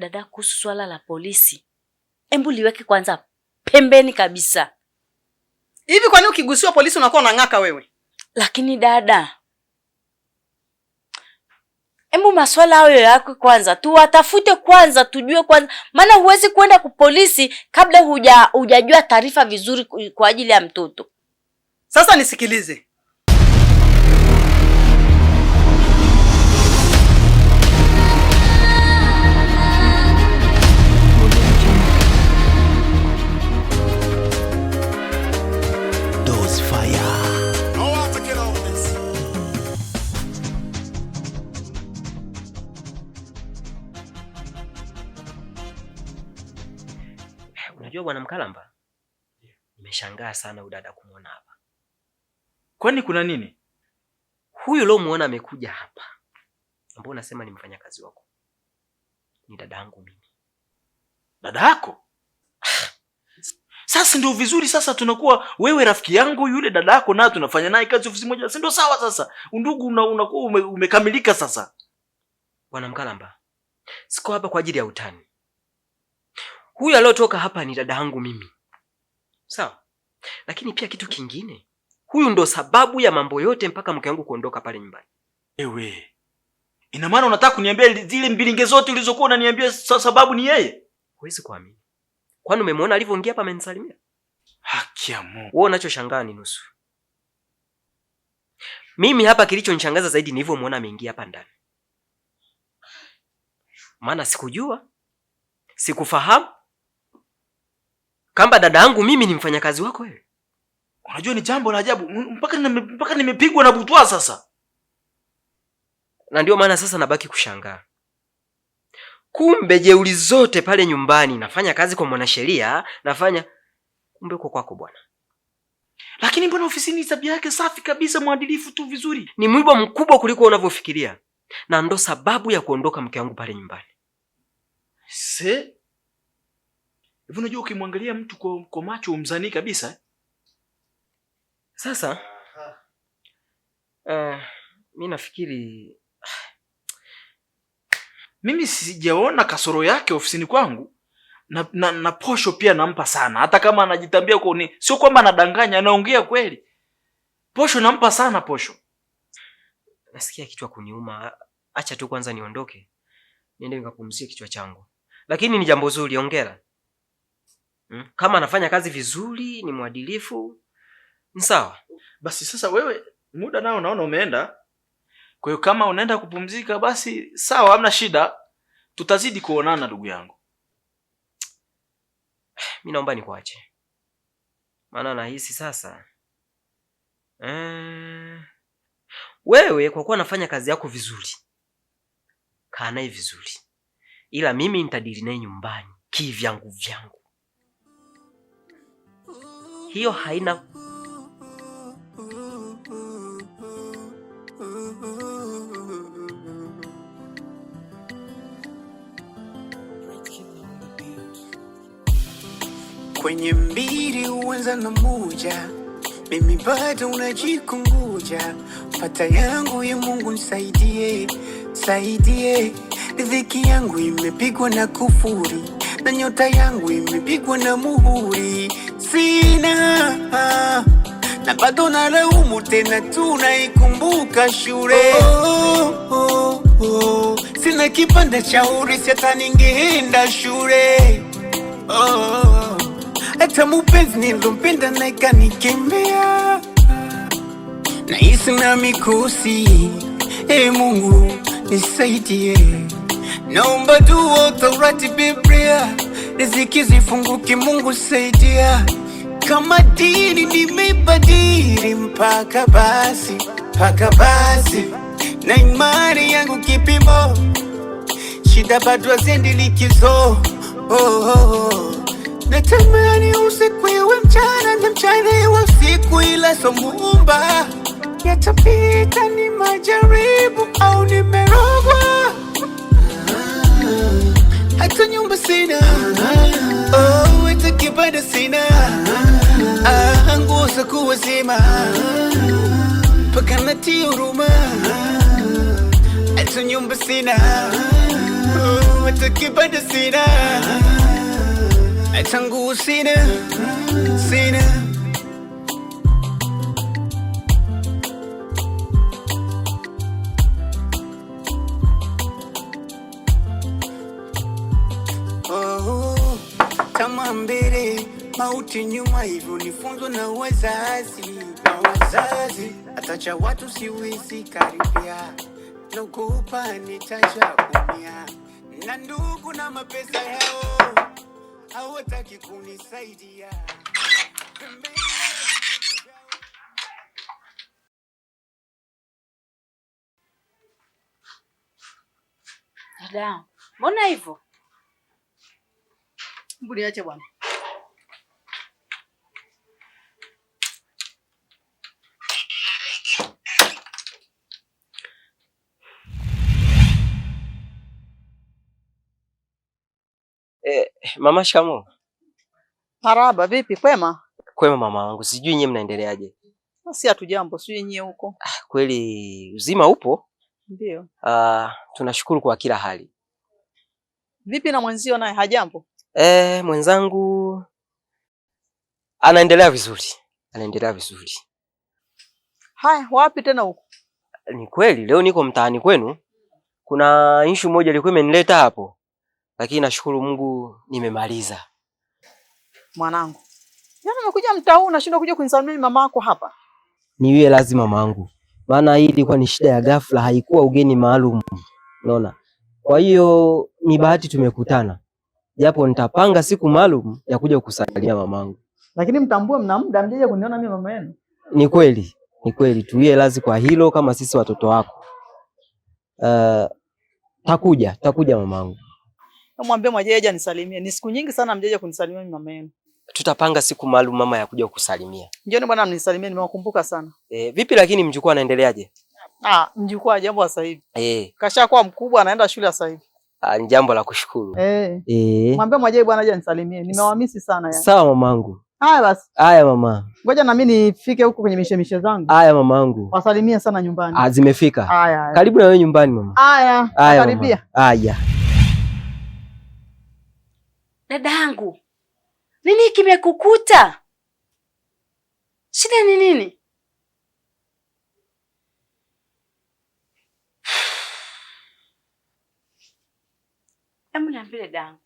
Dada, kuhusu swala la polisi, hebu liweke kwanza pembeni kabisa. Hivi kwa nini ukigusiwa polisi unakuwa unang'aka wewe? Lakini dada, hebu maswala hayo yako kwanza, tuwatafute kwanza, tujue kwanza, maana huwezi kwenda kwa polisi kabla hujajua taarifa vizuri kwa ajili ya mtoto. Sasa nisikilize. Unajua Bwana Mkalamba, nimeshangaa sana udada kumuona hapa. Kwani kuna nini? Huyu leo muona amekuja hapa, ambao unasema ni mfanyakazi wako, ni dada yangu mimi. Dada yako? Sasa ndio vizuri, sasa tunakuwa wewe rafiki yangu, yule dada yako na tunafanya naye kazi ofisi moja. Si ndio sawa sasa? Undugu unakuwa umekamilika sasa. Bwana Mkalamba, siko hapa kwa ajili ya utani. Huyu aliyotoka hapa ni dada yangu mimi. Sawa? Lakini pia kitu kingine, huyu ndo sababu ya mambo yote mpaka mke wangu kuondoka pale nyumbani. Ewe, ina maana unataka kuniambia zile mbilinge zote ulizokuwa unaniambia sababu ni yeye? Huwezi kuamini. Kwani umemwona alivyoingia hapa amenisalimia? Haki ya Mungu. Wewe unachoshangaa ni nusu. Mimi hapa kilichonishangaza zaidi ni nilivyomwona ameingia hapa ndani. Maana sikujua, sikufahamu kamba dada yangu mimi ni mfanyakazi wako wewe. Unajua ni jambo la ajabu, mpaka nimepigwa na butwa sasa. Na ndio maana sasa nabaki kushangaa. Kumbe jeuri zote pale nyumbani, nafanya kazi kwa mwanasheria, kumbe uko kwako bwana. Lakini mbona ofisini tabia yake safi kabisa, mwadilifu tu vizuri? Ni mwiba mkubwa kuliko unavyofikiria. Na ndo sababu ya kuondoka mke wangu pale nyumbani. Hivi unajua ukimwangalia mtu kwa macho umzani kabisa. Sasa mimi nafikiri mimi sijaona kasoro yake ofisini kwangu, na posho pia nampa sana, hata kama anajitambia kwa ni sio kwamba anadanganya, anaongea kweli. Posho nampa sana posho. Nasikia kichwa kuniuma, acha tu kwanza niondoke niende nikapumzie kichwa changu. Lakini ni jambo zuri, hongera. Kama anafanya kazi vizuri, ni mwadilifu, ni sawa. Basi sasa wewe muda nao naona umeenda. Kwa hiyo kama unaenda kupumzika basi sawa, hamna shida. Tutazidi kuonana ndugu yangu. Mimi naomba nikuache. Maana nahisi sasa wewe kwa kuwa nafanya kazi yako vizuri, kaa naye vizuri. Ila mimi nitadili naye nyumbani kivyangu vyangu. Hiyo haina kwenye mbili uanza na moja, mimi bado unajikunguja. Pata yangu ya Mungu nisaidie, saidie. Riziki yangu imepigwa na kufuri, na nyota yangu imepigwa na muhuri. Sina na bado nalaumu tena, tunaikumbuka shule. Sina kipande cha urisi, hata ningeenda shule. Hata mupenzi nilompenda na ikanikimbia, nahisi na mikosi. Mungu nisaidie, naomba dua Taurati Biblia, riziki zifunguke, Mungu saidia. Kama dini nimebadili mpaka basi, na imani yangu kipimo, shida bado hazendi likizo. Natamani usiku iwe mchana na mchana iwe usiku, ila so Muumba yatapita, ni majaribu au nimerogwa. Hata nyumba sina, hata kibanda sina, nguo za kuwazima mpaka natia huruma. Hata nyumba sina, hata kibanda sina, hata nguo sina. Kama mbele mauti nyuma, hivyo nifunzwa na wazazi. Atacha watu siwezi karibia, naogopa nitachaumia, na ndugu na mapesa yao hawataki kunisaidia. Dada, mbona hivyo? Mbona niache bwana. Mama shikamoo. Marahaba, vipi kwema? Kwema mama wangu, sijui nyinyi mnaendeleaje? Si hatujambo, sijui nyie huko. Kweli uzima upo? Ndio. Tunashukuru kwa kila hali. Vipi na mwenzio naye hajambo? Mwenzangu anaendelea vizuri. Haya, wapi tena huko? Ni kweli leo niko mtaani kwenu. Kuna issue moja ilikuwa imenileta hapo. Lakini nashukuru Mungu nimemaliza. Mwanangu, yaani umekuja mtaa huu unashindwa kuja kunisalimia mama yako hapa? Niwe lazima mamangu. Maana hii ilikuwa ni shida ya ghafla, haikuwa ugeni maalum. Unaona? Kwa hiyo ni bahati tumekutana. Japo nitapanga siku maalum ya kuja kusalimia mamangu. Lakini mtambue mna muda mjeje kuniona mimi mama yenu. Ni kweli. Tuwie lazi kwa hilo kama sisi watoto wako. Takuja mamangu. Mwambie Mwajeja nisalimie. Ni siku nyingi sana mjeje kunisalimia mimi mama yenu. Tutapanga siku maalum mama ya kuja kukusalimia. Njooni bwana mnisalimie, nimewakumbuka sana. Vipi lakini mjukuu anaendeleaje? Mjukuu jambo sasa hivi. Kashakuwa mkubwa anaenda shule sasa hivi. Ni jambo la kushukuru. Mwambie Mwajeja bwana aje nisalimie. Nimewamisi sana yani. Sawa mamangu. Haya basi. Haya mama. Ngoja na mimi nifike huko kwenye mishemishe zangu. Haya mamangu. Wasalimie sana nyumbani. Zimefika. Haya. Karibu na wewe nyumbani mama. Haya. Karibia. Haya. Dadangu, nini kimekukuta? Shida ni nini? Hebu niambie dadangu.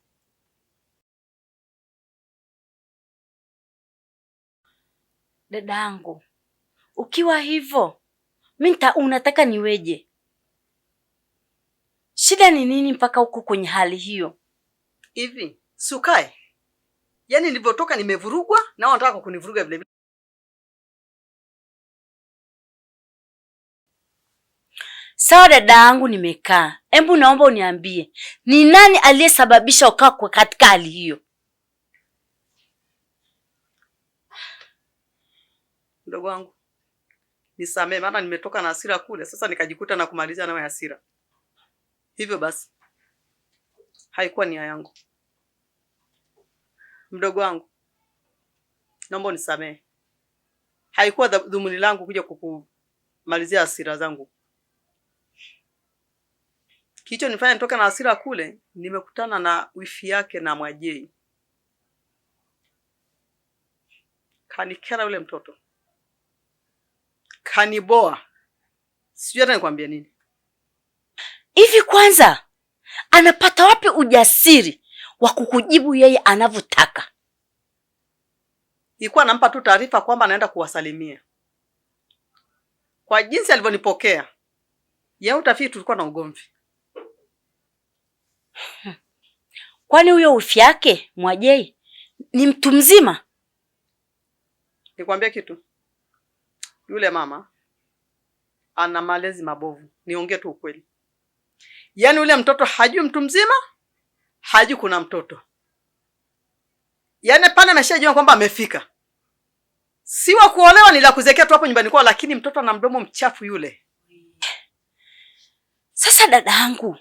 Dadangu, ukiwa hivyo, unataka niweje? Shida ni nini mpaka uko kwenye hali hiyo? Hivi, sukae. Yaani nilivyotoka nimevurugwa na wao wanataka kunivuruga vile vile. Sawa dadangu, nimekaa. Hebu naomba uniambie, ni nani aliyesababisha ukaa kwa katika hali hiyo? Mdogo wangu, nisamee maana nimetoka na hasira kule, sasa nikajikuta na kumalizia nawe hasira. Hivyo basi, haikuwa nia yangu. Mdogo wangu, naomba unisamee. Haikuwa dhumuni langu kuja kukumalizia hasira zangu. Kicho nifanya nitoka na hasira kule, nimekutana na wifi yake na Mwajei. Kanikera yule mtoto. Kaniboa. Sijui hata nikwambie nini. Hivi kwanza anapata wapi ujasiri wa kukujibu yeye anavyotaka? Ilikuwa nampa tu taarifa kwamba anaenda kuwasalimia. Kwa jinsi alivyonipokea, yeye utafikiri tulikuwa na ugomvi. Kwani huyo wifi yake Mwajei ni mtu mzima? Nikwambia kitu. Yule mama ana malezi mabovu. Niongee tu ukweli. Yaani yule mtoto hajui mtu mzima, hajui kuna mtoto. Yaani pale ameshajua kwamba amefika. Si wa kuolewa, ni la kuzekea tu hapo nyumbani kwao, lakini mtoto ana mdomo mchafu yule. Sasa dadangu,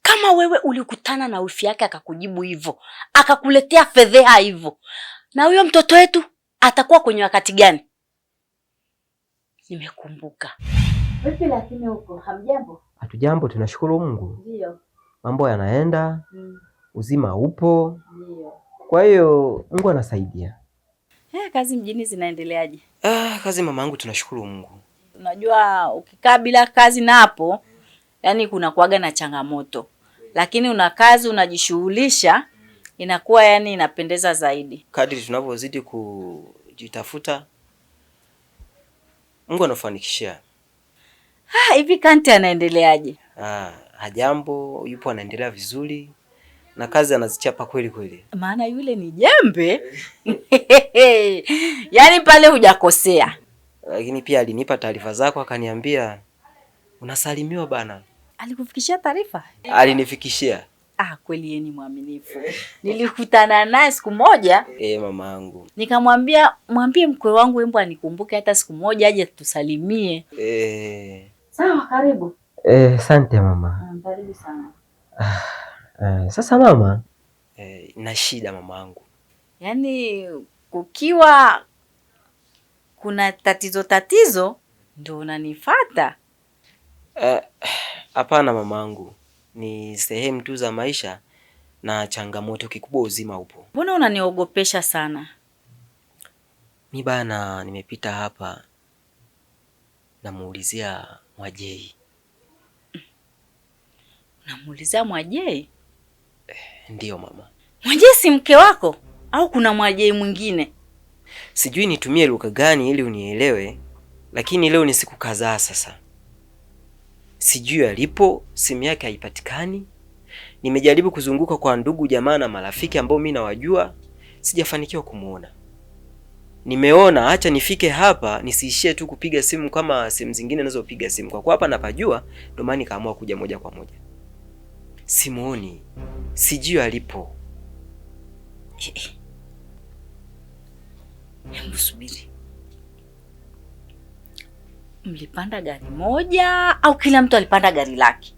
kama wewe ulikutana na wifi yake akakujibu hivyo, akakuletea fedheha hivyo, na huyo mtoto wetu atakuwa kwenye wakati gani? Nimekumbuka. Vipi lakini huko hamjambo? Hatujambo, tunashukuru Mungu. Ndio. mambo yanaenda, uzima upo. Kwa hiyo Mungu anasaidia. Kazi mjini zinaendeleaje? Kazi mamangu, tunashukuru Mungu. Unajua ukikaa bila kazi napo, yani kuna kuaga na changamoto. Lakini una kazi unajishughulisha, inakuwa yani inapendeza zaidi. Kadri tunavyozidi kujitafuta, Mungu anafanikishia. Hivi Kanti anaendeleaje? Hajambo, yupo anaendelea vizuri na kazi anazichapa kweli kweli. Maana yule ni jembe. Yaani pale hujakosea. Lakini pia alinipa taarifa zako, akaniambia unasalimiwa bana. Alikufikishia taarifa? Alinifikishia. Kweli yeye ni mwaminifu. Nilikutana naye siku moja. Mamangu. Nikamwambia mwambie mkwe wangu wembo anikumbuke hata siku moja aje tusalimie. Sawa, karibu. Asante mama. Karibu sana. Sasa mama, na shida mamangu. Yaani kukiwa kuna tatizo ndio unanifuata? Hapana mamangu. Ni sehemu tu za maisha na changamoto, kikubwa uzima upo. Mbona unaniogopesha sana? Mi bana, nimepita hapa namuulizia Mwajei. Unamuulizia Mwajei? Ndiyo mama. Mwajei si mke wako au kuna Mwajei mwingine? Sijui nitumie lugha gani ili unielewe, lakini leo ni siku kadhaa sasa. Sijui alipo, simu yake haipatikani. Nimejaribu kuzunguka kwa ndugu jamaa na marafiki ambao mimi nawajua, sijafanikiwa kumuona. Nimeona acha nifike hapa nisiishie tu kupiga simu kama simu zingine nazopiga simu. Kwa kuwa hapa napajua, ndio maana nikaamua kuja moja kwa moja. Simuoni. Sijui alipo. Hebu subiri. Mlipanda gari moja au kila mtu alipanda gari lake?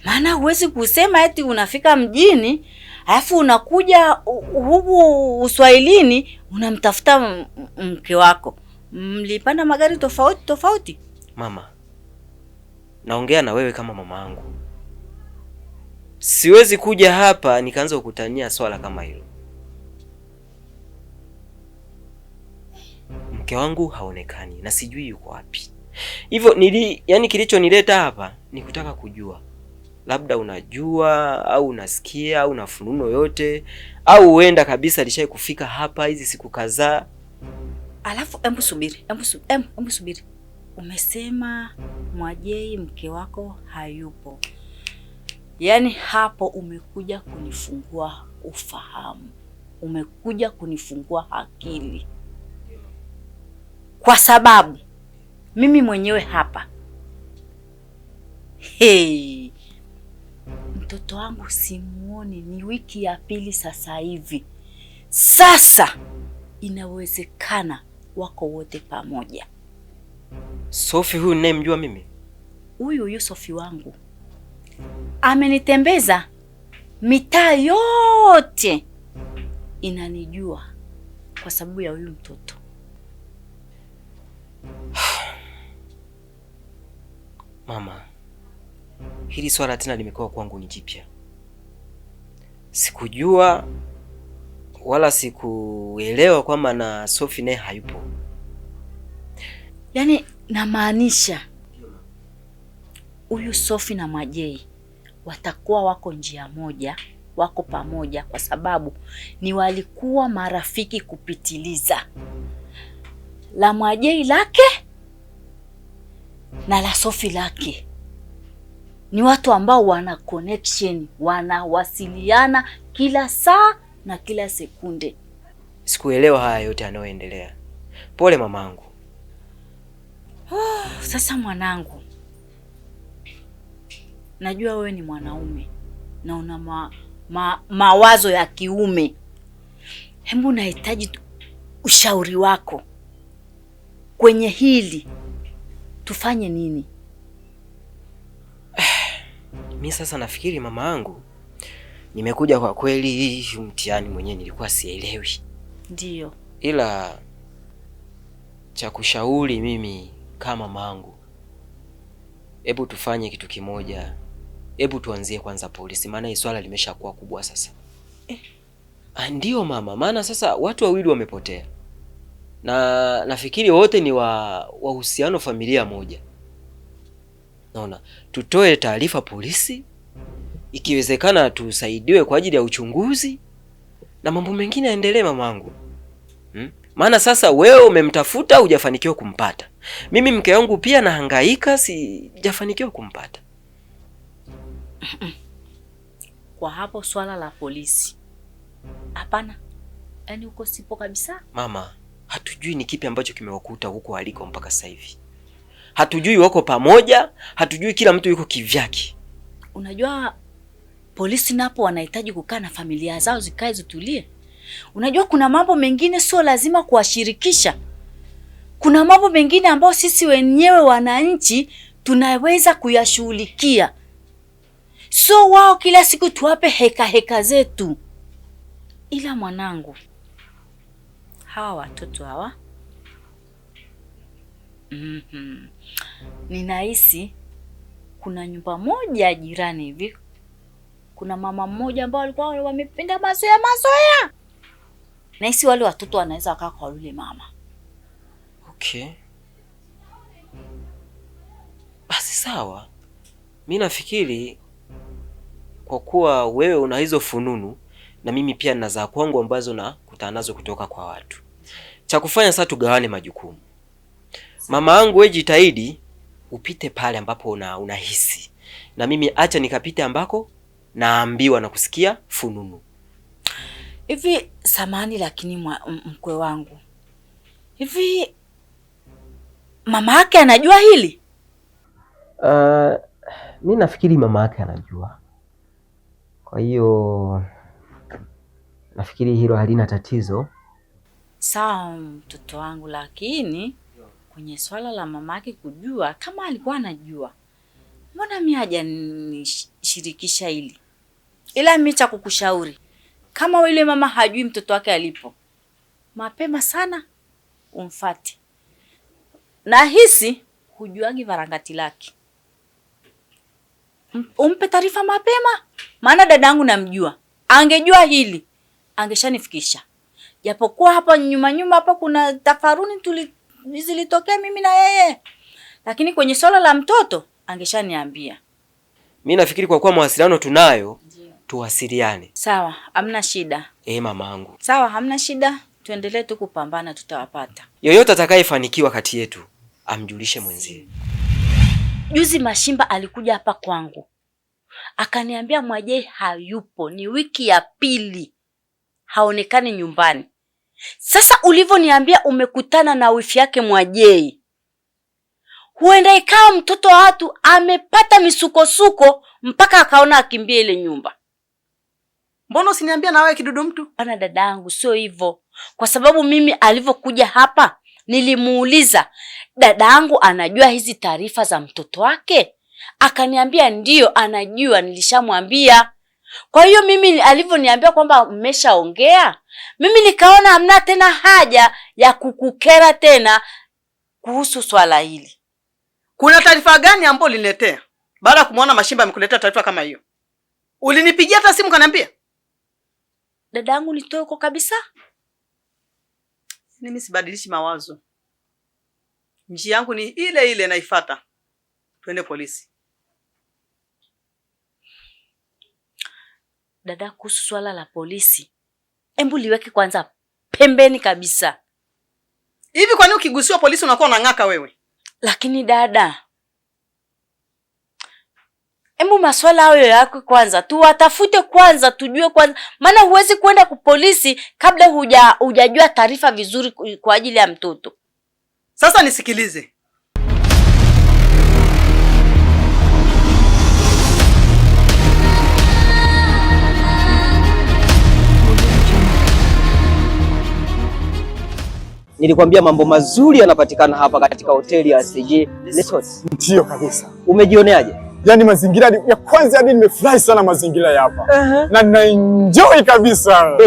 Maana huwezi kusema eti unafika mjini alafu unakuja huku Uswahilini unamtafuta mke wako. Mlipanda magari tofauti? Mama, naongea na wewe kama mama yangu. Siwezi kuja hapa nikaanza kukutania swala kama hilo. Mke wangu haonekani na sijui yuko wapi. Hivyo yani kilichonileta hapa ni kutaka kujua. Labda unajua au unasikia au una fununo yote au huenda kabisa alishaye kufika hapa hizi siku kadhaa. Alafu hebu subiri. Umesema Mwajei mke wako hayupo. Yaani hapo umekuja kunifungua ufahamu. Umekuja kunifungua akili. Kwa sababu mimi mwenyewe hapa mtoto wangu simuoni, ni wiki ya pili sasa hivi. Sasa inawezekana wako wote pamoja. Sophie huyu ninayemjua mimi? Huyu Sophie wangu amenitembeza mitaa yote, inanijua kwa sababu ya huyu mtoto. Mama, hili swala tena limekuwa kwangu ni jipya. Sikujua wala sikuelewa kwamba na Sophie naye hayupo. Yaani namaanisha huyu Sophie na Mwajei watakuwa wako njia moja, wako pamoja kwa sababu ni walikuwa marafiki kupitiliza. La Mwajei lake na la Sophie lake ni watu ambao wana connection, wanawasiliana kila saa na kila sekunde. Sikuelewa haya yote yanayoendelea. Pole mamangu. Sasa mwanangu, najua wewe ni mwanaume na una mawazo ya kiume. Hebu nahitaji ushauri wako kwenye hili. Tufanye nini? Mimi sasa nafikiri mama yangu, nimekuja kwa kweli mtihani mwenyewe nilikuwa sielewi. Ndio. Ila cha kushauri mimi kama mamangu, hebu tufanye kitu kimoja. hebu tuanzie kwanza polisi, maana hii swala limeshakuwa kubwa sasa. Ndio mama, maana sasa watu wawili wamepotea. Na nafikiri wote ni wahusiano familia moja. Naona tutoe taarifa polisi, ikiwezekana tusaidiwe kwa ajili ya uchunguzi na mambo mengine yaendelee mamangu. Maana sasa wewe umemtafuta hujafanikiwa kumpata. Mimi mke wangu pia nahangaika sijafanikiwa kumpata. Kwa hapo swala la polisi, hapana. Yaani uko sipo kabisa. Mama, hatujui ni kipi ambacho kimewakuta huko waliko mpaka sasa hivi. Hatujui wako pamoja, hatujui kila mtu yuko kivyake. Unajua polisi napo wanahitaji kukaa na familia zao zikae zitulie. Unajua kuna mambo mengine sio lazima kuwashirikisha. Kuna mambo mengine ambayo sisi wenyewe wananchi tunaweza kuyashughulikia. So wao kila siku tuwape heka zetu. Ila mwanangu, hawa watoto hawa ninahisi kuna nyumba moja jirani hivi, kuna mama mmoja ambao walikuwa wamependa mazoea. Nahisi wale watoto wanaweza wakaa kwa yule mama. Okay. Basi sawa. Mimi nafikiri kwa kuwa wewe una hizo fununu na mimi pia nina za kwangu ambazo nakutana nazo kutoka kwa watu. Cha kufanya sasa tugawane majukumu. Mama yangu wewe jitahidi upite pale ambapo unahisi. Na mimi acha nikapite ambako naambiwa na kusikia fununu. Hivi samani lakini mkwe wangu. Hivi mama yake anajua hili? Mimi nafikiri mama yake anajua. Kwa hiyo nafikiri hilo halina tatizo. Sawa mtoto wangu, lakini kwenye swala la mama yake kujua, kama alikuwa anajua, mbona mimi hajanishirikisha hili? Ila mimi cha kukushauri, kama yule mama hajui mtoto wake alipo, mapema sana umfuate. Nahisi hujuagi varangati lake. Umpe taarifa mapema, maana dadangu namjua. Angejua hili, angeshanifikisha. Japokuwa hapa nyuma hapa kuna tafaruni zilitokea mimi na yeye. Lakini kwenye swala la mtoto angeshaniambia. Mimi nafikiri kwa kuwa mawasiliano tunayo, tuwasiliane. Sawa, hamna shida. Mamangu. Sawa, hamna shida. Tuendelee tu kupambana, tutawapata. Yoyote atakayefanikiwa kati yetu amjulishe mwenzie. Juzi Mashimba alikuja hapa kwangu. Akaniambia Mwajei hayupo, ni wiki ya pili haonekani nyumbani. Sasa ulivyoniambia umekutana na wifi yake Mwajei, huenda ikawa mtoto wa watu amepata misukosuko mpaka akaona akimbia ile nyumba. Mbona usiniambia na wewe kidudu mtu? Bana dadangu, sio hivyo. Kwa sababu mimi alivyokuja hapa nilimuuliza, dadangu anajua hizi taarifa za mtoto wake? Akaniambia ndio anajua, nilishamwambia. Kwa hiyo mimi alivyoniambia kwamba mmeshaongea, mimi nikaona hamna tena haja ya kukukera tena kuhusu swala hili. Kuna taarifa gani ambayo uliniletea? Baada ya kumuona Mashimba amekuletea taarifa kama hiyo. Ulinipigia hata simu kaniambia? Dadangu nitoe huko kabisa. Mimi sibadilishi mawazo. Njia yangu ni ile ile naifuata. Twende polisi. Dada, kuhusu swala la polisi, embu liweke kwanza pembeni kabisa. Hivi kwa nini ukigusiwa polisi unakuwa unang'aka wewe? Lakini dada, embu maswala hayo yako kwanza, tuwatafute kwanza, tujue kwanza. Maana huwezi kwenda kwa polisi kabla hujajua taarifa vizuri kwa ajili ya mtoto. Sasa nisikilize. Nilikwambia mambo mazuri yanapatikana hapa katika hoteli ya CJ Resort. Ndio kabisa. Umejioneaje? Yaani mazingira ya kwanza hadi nimefurahi sana mazingira ya hapa. Na nina enjoy kabisa.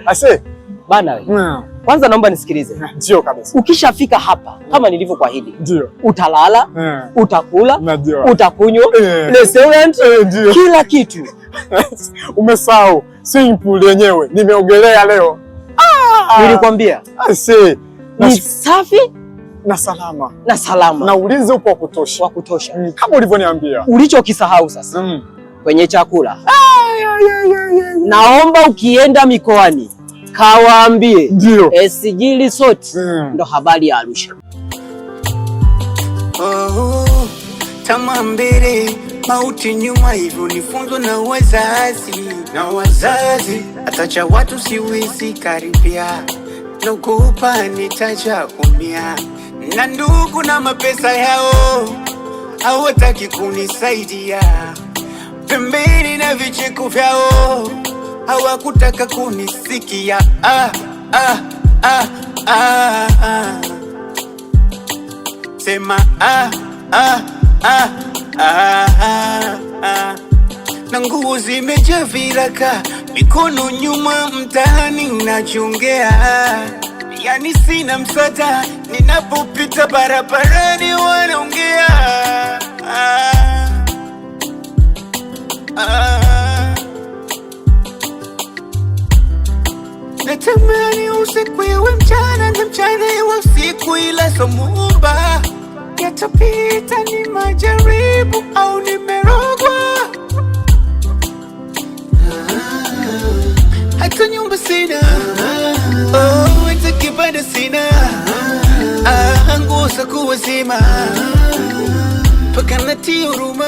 Ase, Bana wewe. Kwanza naomba nisikilize. Ndio kabisa. Ukishafika hapa kama nilivyokuahidi. Ndio. Utalala, utakula, utakunywa, restaurant, kila kitu. Umesahau simple yenyewe. Nimeogelea leo. Nilikwambia. Ni safi na salama. Na salama. Na ulinzi upo wa kutosha. Wa kutosha. Kama ulivyoniambia. Ulichokisahau sasa. Kwenye chakula. Naomba ukienda mikoani kawaambie SG Resort ndo habari ya Arusha. Tamaa mbele, mauti nyuma, hivyo nifunzwa na wazazi. Atacha watu siwezi karibia, naogopa nitaja umia. Na ndugu na mapesa yao hawataki kunisaidia, pembeni na vicheko vyao hawakutaka kunisikia. Sema na nguo zimejaa viraka, mikono nyuma, mtaani nachongea. Yani sina msaada, ninapopita barabarani wanaongea. Natamani usiku iwe mchana na mchana iwe usiku, ila somumba yatapita, ni majaribu au nimerogwa. Hata nyumba sina, hata kibanda sina, nguo za kuwazima, paka natia huruma.